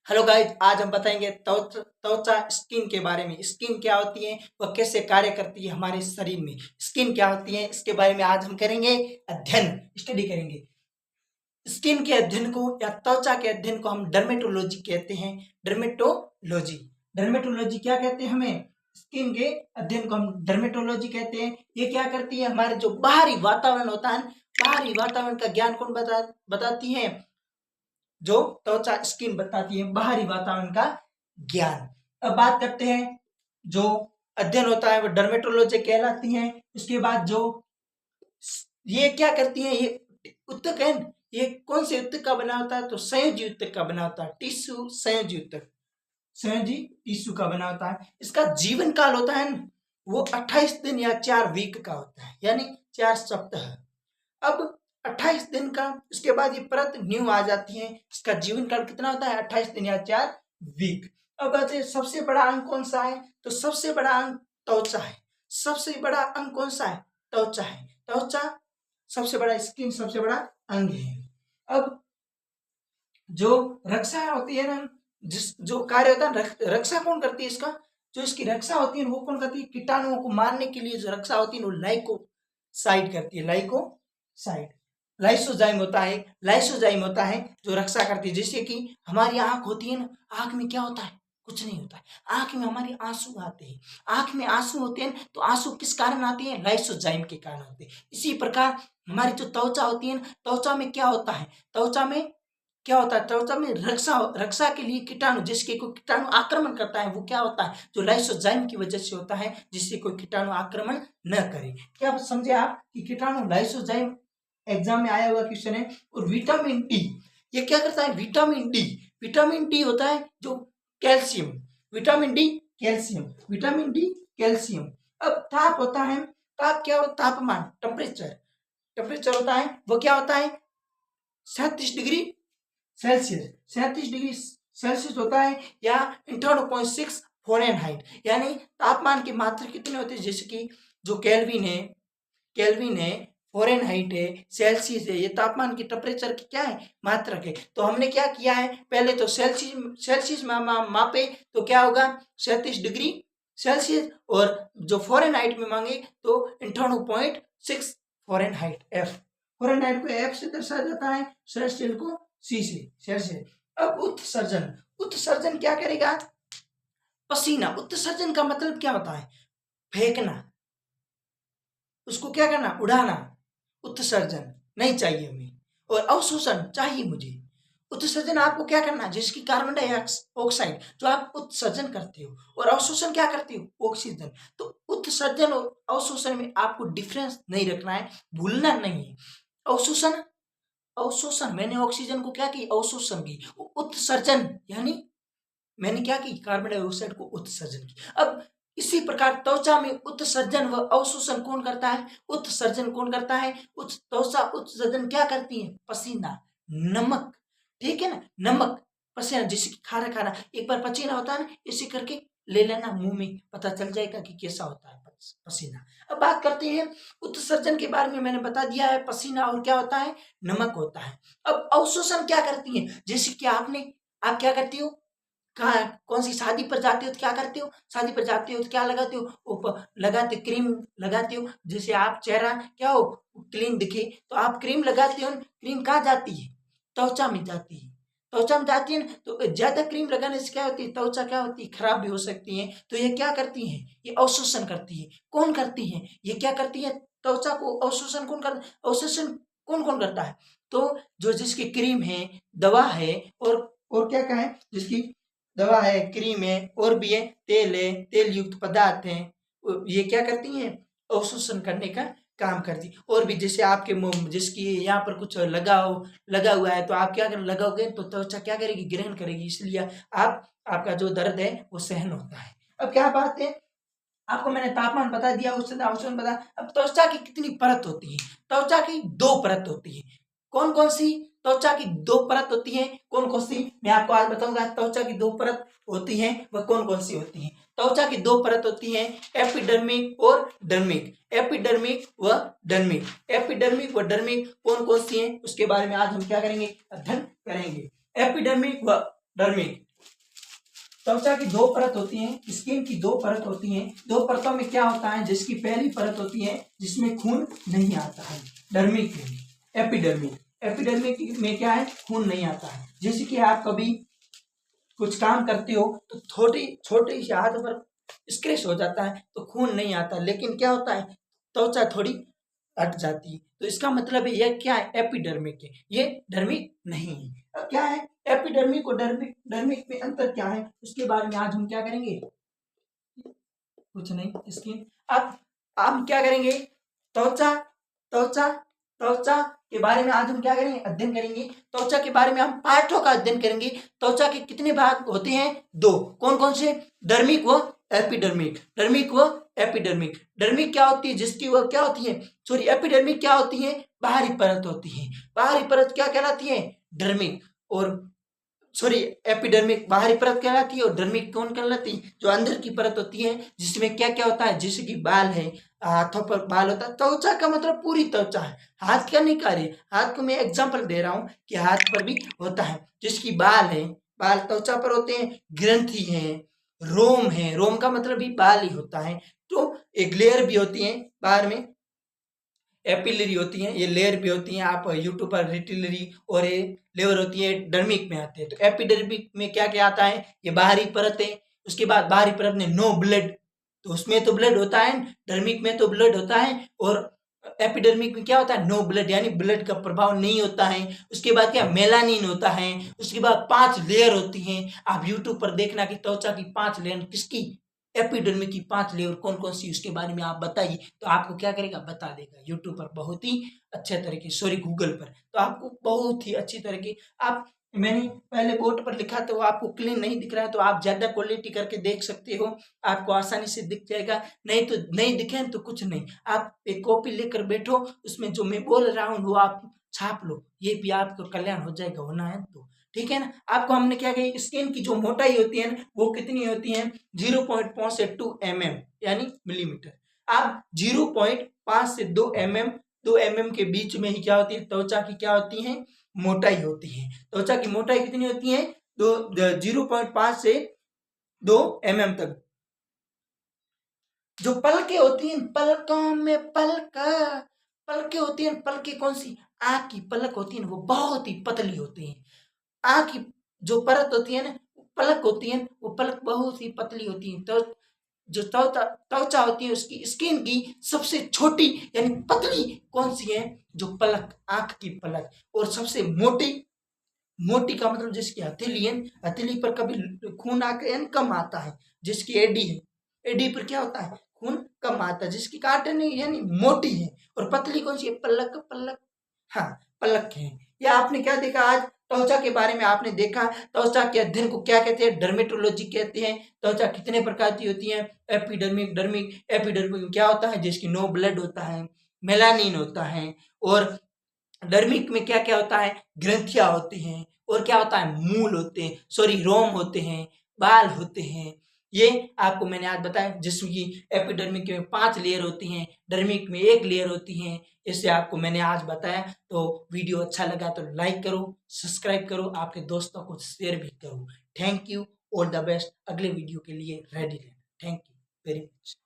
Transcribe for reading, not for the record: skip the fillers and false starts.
Hello guys, आज हम बताएंगे त्वचा स्किन के बारे में। स्किन क्या होती है, वह कैसे कार्य करती है हमारे शरीर में। स्किन क्या होती है, इसके बारे में आज हम करेंगे स्टडी करेंगे। स्किन के अध्ययन को या त्वचा के अध्ययन को हम डर्मेटोलॉजी कहते हैं। डर्मेटोलॉजी डर्मेटोलॉजी क्या कहते हैं हमें? स्किन के अध्ययन को हम डर्मेटोलॉजी कहते हैं। ये क्या करती है, हमारे जो बाहरी वातावरण होता है, बाहरी वातावरण का ज्ञान कौन बताती है? जो त्वचा स्किन बताती है बाहरी वातावरण का ज्ञान। अब बात करते हैं, जो अध्ययन होता है वो डर्मेटोलॉजी कहलाती है। उसके बाद जो ये क्या करती है, ये उत्तक है, ये कौन से उत्तक का बना होता है? तो संयोजी उत्तक का बना होता है। टिश्यू संयोजी उत्तक, संयोजी टिश्यू का बना होता है। इसका जीवन काल होता है ना, वो 28 दिन या 4 वीक का होता है, यानी 4 सप्ताह। अब 28 दिन का, उसके बाद ये परत न्यू आ जाती है। इसका जीवन काल कितना होता है? 28 दिन या 4 वीक। अब बात है सबसे बड़ा अंग कौन सा है? तो सबसे बड़ा अंग त्वचा है। सबसे बड़ा अंग कौन सा है? त्वचा है। त्वचा सबसे बड़ा, स्किन सबसे बड़ा अंग है। अब जो रक्षा होती है ना, जिस जो कार्य होता है, रक्षा कौन करती है इसका? जो इसकी रक्षा होती है वो कौन करती है? कीटाणुओं को मारने के लिए जो रक्षा होती है वो लाइकोसाइड करती है। लाइकोसाइड, लाइसोजाइम होता है, लाइसोजाइम होता है जो रक्षा करती है। जैसे कि हमारी आंख होती है ना, आंख में क्या होता है? कुछ नहीं होता है। आंख में हमारे आंसू आते हैं। आंख में आंसू होते हैं तो आंसू किस कारण आते हैं? लाइसोजाइम के कारण आते हैं। इसी प्रकार हमारी जो त्वचा होती है ना, त्वचा में क्या होता है? त्वचा में क्या होता है? त्वचा में रक्षा रक्षा के लिए कीटाणु, जिसके कोई कीटाणु आक्रमण करता है वो क्या होता है? जो लाइसोजाइम की वजह से होता है, जिससे कोई कीटाणु आक्रमण न करे। क्या समझे आप कि कीटाणु लाइसोजाइम एग्जाम में आया हुआ क्वेश्चन है। और विटामिन डी, ये क्या करता है? विटामिन डी, विटामिन डी होता है जो calcium, vitamin D calcium, vitamin D calcium. अब ताप होता है, ताप क्या होता? तापमान, टेम्परेचर, टेम्परेचर होता है वो क्या होता है? 37 डिग्री सेल्सियस, 37 डिग्री सेल्सियस होता है, या 58.6 फ़ारेनहाइट। यानी तापमान की मात्रा कितनी होती है? जैसे कि जो केल्विन है, फ़ारेनहाइट है, सेल्सियस है, ये तापमान की, टेम्परेचर की क्या है? मात्रक है। तो हमने क्या किया है, पहले तो सेल्सियस में मापे तो क्या होगा? 37 डिग्री सेल्सियस। और जो फ़ारेनहाइट में मांगे तो 58.6 फ़ारेनहाइट। एफ, फ़ारेनहाइट को एफ से दर्शाया जाता है, सेल्सियस को सी से, सेल्सियस। अब उत्सर्जन, उत्सर्जन क्या करेगा? पसीना। उत्सर्जन का मतलब क्या होता है? फेंकना, उसको क्या करना? उड़ाना। उत्सर्जन नहीं चाहिए हमें, और अवशोषण चाहिए मुझे। उत्सर्जन आपको क्या करना? जिसकी कार्बन डाइऑक्साइड जो आप उत्सर्जन करते हो, और अवशोषण क्या करते हो? ऑक्सीजन। तो उत्सर्जन और अवशोषण में आपको डिफरेंस नहीं रखना है, भूलना नहीं है। अवशोषण, अवशोषण मैंने ऑक्सीजन को क्या की? अवशोषण की। उत्सर्जन यानी मैंने क्या की? कार्बन डाइऑक्साइड को उत्सर्जन की। अब इसी प्रकार त्वचा में उत्सर्जन व अवशोषण कौन करता है? उत्सर्जन कौन करता है? त्वचा उत्सर्जन क्या करती है? पसीना, नमक, ठीक है ना, नमक, पसीना, जैसे कि खाना खाना, एक बार पसीना होता है ना, इसी करके ले लेना मुंह में, पता चल जाएगा कि कैसा होता है पसीना। अब बात करते हैं उत्सर्जन के बारे में। मैंने बता दिया है पसीना और क्या होता है? नमक होता है। अब अवशोषण क्या करती है? जैसे कि आप क्या करती हो? कहाँ, कौन सी शादी पर जाते हो तो क्या करते हो? शादी पर जाते हो तो क्या लगाते हो? ऊपर लगाते, क्रीम लगाते हो, जिससे आप चेहरा क्या हो? क्लीन दिखे। तो आप क्रीम लगाते हो, क्रीम कहाँ जाती है? त्वचा में जाती है। त्वचा में जाती है ना, तो ज्यादा क्रीम लगाने से क्या होती है? त्वचा क्या होती है? खराब भी हो सकती है। तो ये क्या करती है? ये अवशोषण करती है। कौन करती है? ये क्या करती है? त्वचा को अवशोषण कौन कर, अवशोषण कौन कौन करता है? तो जो जिसकी क्रीम है, दवा है, और क्या कहें, जिसकी दवा है, क्रीम है, और भी है, तेल है, तेल युक्त पदार्थ हैं, ये क्या करती हैं? अवशोषण करने का काम करती। और भी जैसे आपके मुंह, जिसकी यहाँ पर कुछ लगा हुआ है, तो आप क्या कर लगाओगे तो त्वचा क्या करेगी? ग्रहण करेगी, इसलिए आपका जो दर्द है वो सहन होता है। अब क्या बात है, आपको मैंने तापमान बता दिया, उष्णता अवशोषण बता। अब त्वचा की कितनी परत होती है? त्वचा की 2 परत होती है। कौन कौन सी त्वचा की 2 परत होती है? कौन कौन सी मैं आपको आज बताऊंगा। त्वचा की 2 परत होती है, वह कौन कौन सी होती है? त्वचा की 2 परत होती है, एपिडर्मिक और डर्मिक। एपिडर्मिक व डर्मिक, एपिडर्मिक व डर्मिक कौन कौन सी है, उसके बारे में आज हम क्या करेंगे? अध्ययन करेंगे। एपिडर्मिक व डर्मिक, त्वचा की दो परत होती हैं, स्किन की दो परत होती हैं। दो परतों में क्या होता है, जिसकी पहली परत होती है जिसमें खून नहीं आता है, डर्मिक में, एपिडर्मिक। एपिडर्मिक में क्या है, खून नहीं आता है। जैसे कि आप कभी कुछ काम करते हो तो छोटी छोटी सी हाथ पर स्क्रैच हो जाता है तो खून नहीं आता, लेकिन क्या होता है, त्वचा थोड़ी हट जाती है। तो इसका मतलब है यह क्या है, एपिडर्मिक है, ये डर्मिक नहीं है। अब क्या है एपिडर्मिक और डर्मिक, डर्मिक में अंतर क्या है उसके बारे में आज हम क्या करेंगे, कुछ नहीं स्किन। अब हम क्या करेंगे, त्वचा त्वचा त्वचा के बारे में आज हम क्या करेंगे, अध्ययन करेंगे। त्वचा के बारे में हम पार्टों का अध्ययन करेंगे। त्वचा के कितने भाग होते हैं, दो, कौन कौन से, डर्मिक व एपिडर्मिक। डर्मिक व एपिडर्मिक। डर्मिक क्या होती है, जिसकी वह क्या होती है, सॉरी एपिडर्मिक क्या होती है, बाहरी परत होती है। बाहरी परत क्या कहलाती है, डर्मिक। और सॉरी एपिडर्मिक बाहरी परत कहलाती है और डर्मिक कौन कहलाती है, जो अंदर की परत होती है, जिसमें क्या क्या होता है, जैसे कि बाल है, हाथों पर बाल होता है। त्वचा का मतलब पूरी त्वचा है, हाथ का नहीं कह रहे, हाथ को मैं एग्जांपल दे रहा हूँ कि हाथ पर भी होता है, जिसकी बाल है, बाल त्वचा पर होते हैं, ग्रंथि है, रोम है, रोम का मतलब भी बाल ही होता है। तो एक लेयर भी होती है बाहर में, एपिलरी होती हैं, ये लेयर भी होती हैं, आप यूट्यूब पर रिटिलरी और ये लेयर होती है, डर्मिक में आते हैं। तो एपिडर्मिक में क्या क्या आता है, ये बाहरी परत है। उसके बाद बाहरी परत में नो ब्लड, तो उसमें तो ब्लड होता है, डर्मिक में तो ब्लड होता है, और एपिडर्मिक में क्या होता है, नो ब्लड, यानी ब्लड का प्रभाव नहीं होता है। उसके बाद क्या, मेलानिन होता है। उसके बाद 5 लेयर होती हैं। आप यूट्यूब पर देखना कि त्वचा की 5 लेयर किसकी, एपिडर्मिक की 5 लेयर कौन कौन सी, उसके बारे में आप बताइए, तो आपको क्या करेगा, बता देगा यूट्यूब पर बहुत ही अच्छे तरीके, सॉरी गूगल पर, तो आपको बहुत ही अच्छी तरीके। आप, मैंने पहले बोर्ड पर लिखा तो आपको क्लीन नहीं दिख रहा है, तो आप ज्यादा क्वालिटी करके देख सकते हो, आपको आसानी से दिख जाएगा। नहीं तो नहीं दिखे तो कुछ नहीं, आप एक कॉपी लेकर बैठो, उसमें जो मैं बोल रहा हूँ वो आप छाप लो, ये भी आपको कल्याण हो जाएगा, होना है तो ठीक है ना। आपको हमने क्या कही, स्किन की जो मोटाई होती है ना वो कितनी होती है, 0.5 से 2 mm यानी मिलीमीटर। आप 0.5 से 2 mm, 2 mm के बीच में ही क्या होती है, त्वचा की क्या होती है, मोटाई होती है। त्वचा की मोटाई कितनी होती है, 0.5 से 2 mm तक। जो पलकें होती हैं, पलकों में पलका, पलकें होती हैं, पलकें कौन सी, आँख की पलक होती है, वो बहुत ही पतली होती है। आँख की जो परत होती है ना, पलक होती है, वो पलक बहुत ही पतली होती है। तो जो त्वचा त्वचा होती है उसकी स्किन की सबसे छोटी यानी पतली कौन सी है, जो पलक, आँख की पलक। और सबसे मोटी, मोटी का मतलब जिसकी हथेली है, हथेली पर कभी खून आकर यानी कम आता है, जिसकी एडी है, एडी पर क्या होता है, खून कम आता है, जिसकी काटे नहीं यानी मोटी है। और पतली कौन सी है, पलक, पलक, हाँ पलक है। या आपने क्या देखा आज, त्वचा के बारे में आपने देखा, त्वचा के अध्ययन को क्या कहते हैं, डर्मेटोलॉजी कहते हैं। त्वचा कितने प्रकार की होती है, एपिडर्मिक, डर्मिक। एपिडर्मिक में क्या होता है, जिसकी नो ब्लड होता है, मेलानिन होता है। और डर्मिक में क्या क्या होता है, ग्रंथियां होती हैं, और क्या होता है, मूल होते हैं, सॉरी रोम होते हैं, बाल होते हैं। ये आपको मैंने आज बताया, जिसमें कि एपिडर्मिक में 5 लेयर होती हैं, डर्मिक में 1 लेयर होती हैं। इससे आपको मैंने आज बताया। तो वीडियो अच्छा लगा तो लाइक करो, सब्सक्राइब करो, आपके दोस्तों को शेयर भी करो। Thank you, all the best, अगले वीडियो के लिए रेडी रहना। Thank you very much.